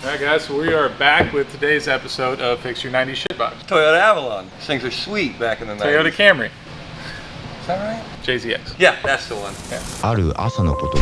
Alright guys, so we are back with today's episode of Fix Your 90s Shitbox. Toyota Avalon. These things are sweet back in the 90s. Toyota Camry. Is that right? JZX. Yeah, that's the one. Yeah. ある朝のこと。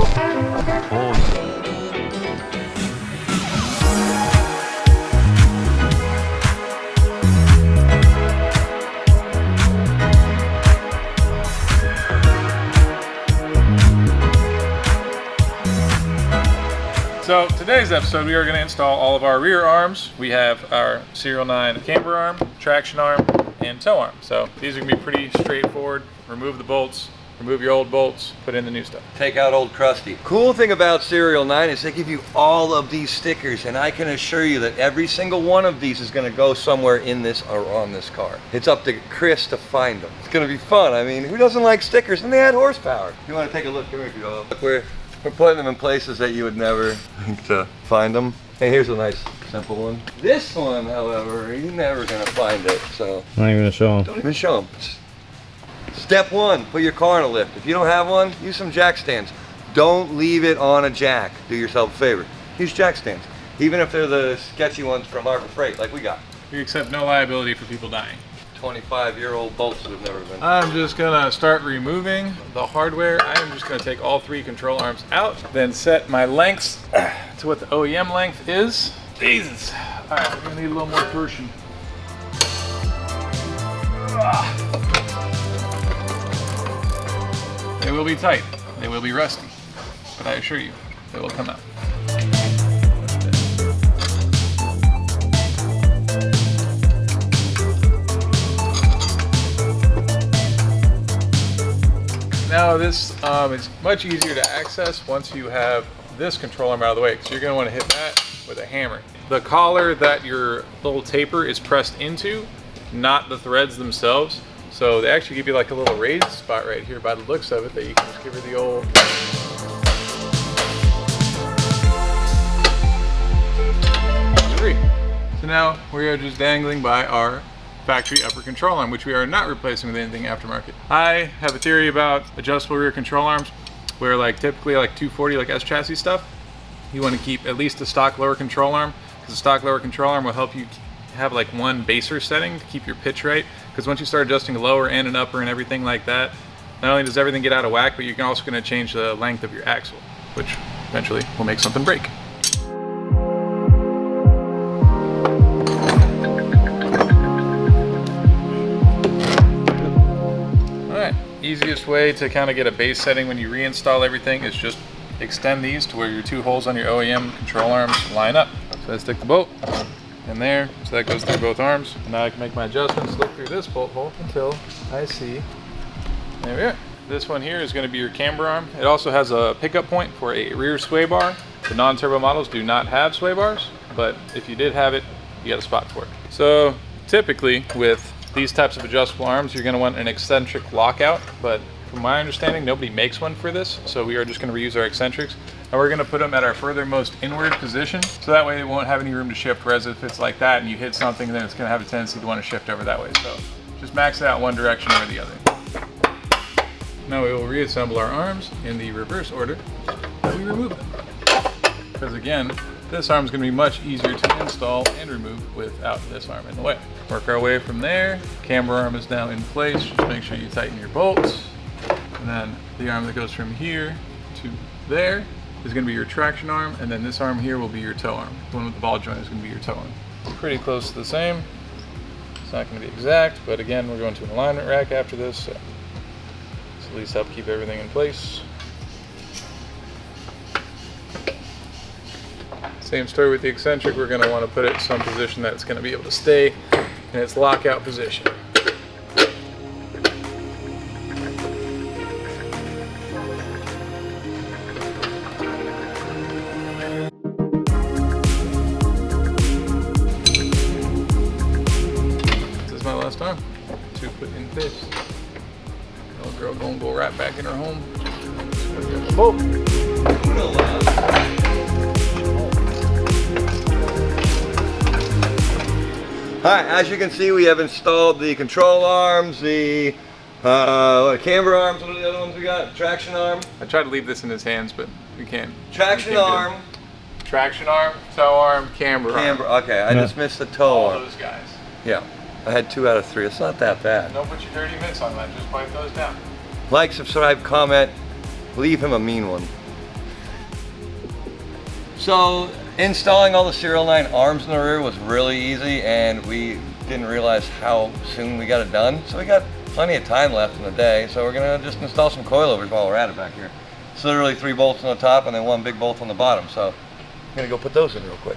So today's episode we are going to install all of our rear arms. We have our Serial 9 camber arm, traction arm, and tow arm. So these are going to be pretty straightforward. Remove the bolts, remove your old bolts, put in the new stuff. Take out old crusty. Cool thing about Serial 9 is they give you all of these stickers, and I can assure you that every single one of these is going to go somewhere in this or on this car. It's up to Chris to find them. It's going to be fun. I mean, who doesn't like stickers? And they add horsepower. You want to take a look? Come here if you go. Look, we're putting them in places that you would never think to find them. Hey, here's a nice simple one. This one, however, you're never going to find it, so. Not even gonna show them. Don't even show them. Step one, put your car in a lift. If you don't have one, use some jack stands. Don't leave it on a jack. Do yourself a favor. Use jack stands. Even if they're the sketchy ones from Harbor Freight, like we got. We accept no liability for people dying. 25-year-old bolts that have never been. I'm just going to start removing the hardware. I am just going to take all three control arms out, then set my lengths to what the OEM length is. Jesus. All right, we're going to need a little more torsion. They will be tight. They will be rusty. But I assure you, they will come out. Now this is much easier to access once you have this control arm out of the way, because you're going to want to hit that with a hammer. The collar that your little taper is pressed into, not the threads themselves. So they actually give you like a little raised spot right here by the looks of it that you can just give her the old. So now we are just dangling by our factory upper control arm, which we are not replacing with anything aftermarket. I have a theory about adjustable rear control arms where like typically like 240 like S chassis stuff, you want to keep at least a stock lower control arm, because the stock lower control arm will help you have like one baser setting to keep your pitch right, because once you start adjusting a lower and an upper and everything like that, not only does everything get out of whack, but you're also going to change the length of your axle, which eventually will make something break. Easiest way to kind of get a base setting when you reinstall everything is just extend these to where your two holes on your OEM control arms line up. So I stick the bolt in there, so that goes through both arms. And now I can make my adjustments, look through this bolt hole until I see, there we are. This one here is going to be your camber arm. It also has a pickup point for a rear sway bar. The non-turbo models do not have sway bars, but if you did have it, you got a spot for it. So typically with these types of adjustable arms, you're going to want an eccentric lockout, but from my understanding, nobody makes one for this, so we are just going to reuse our eccentrics, and we're going to put them at our furthermost inward position, so that way it won't have any room to shift, whereas if it's like that and you hit something, then it's going to have a tendency to want to shift over that way. So just max it out one direction or the other. Now we will reassemble our arms in the reverse order that we remove them, because again, this arm is going to be much easier to install and remove without this arm in the way. Work our way from there. Camber arm is now in place. Just make sure you tighten your bolts. And then the arm that goes from here to there is going to be your traction arm, and then this arm here will be your tow arm. The one with the ball joint is going to be your tow arm. Pretty close to the same. It's not going to be exact, but again, we're going to an alignment rack after this, so at least help keep everything in place. Same story with the eccentric. We're going to want to put it in some position that's going to be able to stay in its lockout position. This is my last arm to put in place. Little girl going to go right back in her home. Bolt. Alright, as you can see, we have installed the control arms, the camber arms. What are the other ones we got? Traction arm. I tried to leave this in his hands, but we can't. Traction arm, traction arm, tow arm, camber arm. Okay, I just missed the toe All arm. those guys. Yeah, I had 2 out of 3. It's not that bad. Don't put your dirty mitts on that, just wipe those down. Like, subscribe, comment, leave him a mean one. So, installing all the Serial 9 arms in the rear was really easy, and we didn't realize how soon we got it done. So we got plenty of time left in the day, so we're gonna just install some coilovers while we're at it back here. It's literally 3 bolts on the top and then 1 big bolt on the bottom. So I'm gonna go put those in real quick.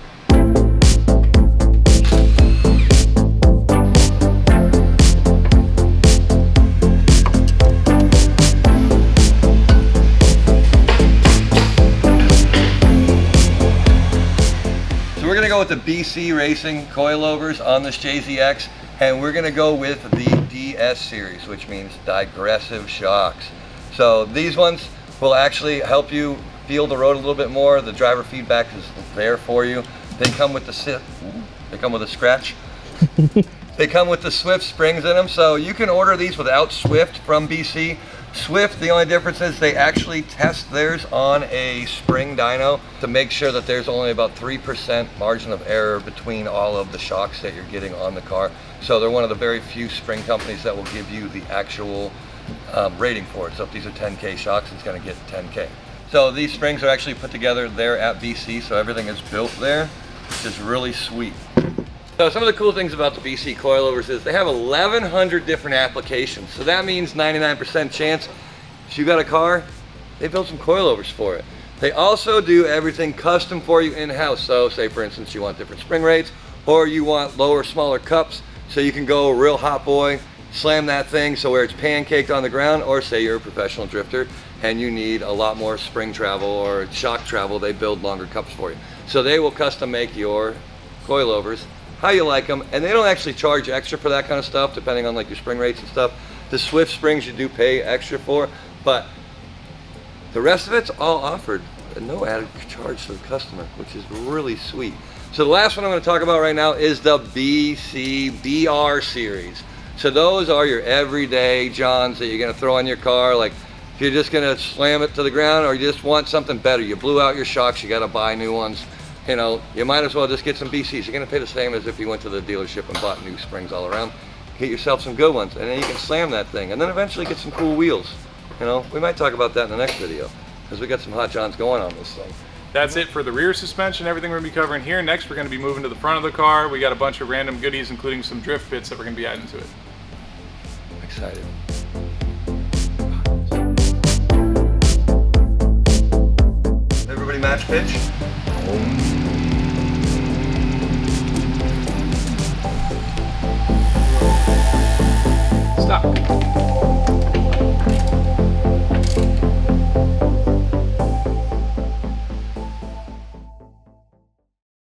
So we're gonna go with the BC Racing coilovers on this JZX, and we're gonna go with the DS series, which means digressive shocks. So these ones will actually help you feel the road a little bit more. The driver feedback is there for you. They come with they come with a scratch. They come with the Swift springs in them, so you can order these without Swift from BC. Swift, the only difference is they actually test theirs on a spring dyno to make sure that there's only about 3% margin of error between all of the shocks that you're getting on the car. So they're one of the very few spring companies that will give you the actual rating for it. So if these are 10K shocks, it's going to get 10K. So these springs are actually put together there at BC, so everything is built there, which is really sweet. So some of the cool things about the BC coilovers is they have 1,100 different applications. So that means 99% chance if you got a car, they build some coilovers for it. They also do everything custom for you in-house. So say for instance you want different spring rates, or you want lower, smaller cups, so you can go real hot boy, slam that thing so where it's pancaked on the ground, or say you're a professional drifter and you need a lot more spring travel or shock travel, they build longer cups for you. So they will custom make your coilovers how you like them, and they don't actually charge extra for that kind of stuff depending on like your spring rates and stuff. The Swift springs you do pay extra for, but the rest of it's all offered at no added charge to the customer, which is really sweet. So the last one I'm going to talk about right now is the BC BR series. So those are your everyday Johns that you're going to throw on your car. Like if you're just going to slam it to the ground, or you just want something better, you blew out your shocks, you got to buy new ones. You know, you might as well just get some BCs. You're gonna pay the same as if you went to the dealership and bought new springs all around. Get yourself some good ones, and then you can slam that thing, and then eventually get some cool wheels. You know, we might talk about that in the next video, because we got some hot Johns going on this thing. That's it for the rear suspension, everything we're gonna be covering here. Next, we're gonna be moving to the front of the car. We got a bunch of random goodies, including some drift bits that we're gonna be adding to it. I'm excited. Everybody match pitch? Stop.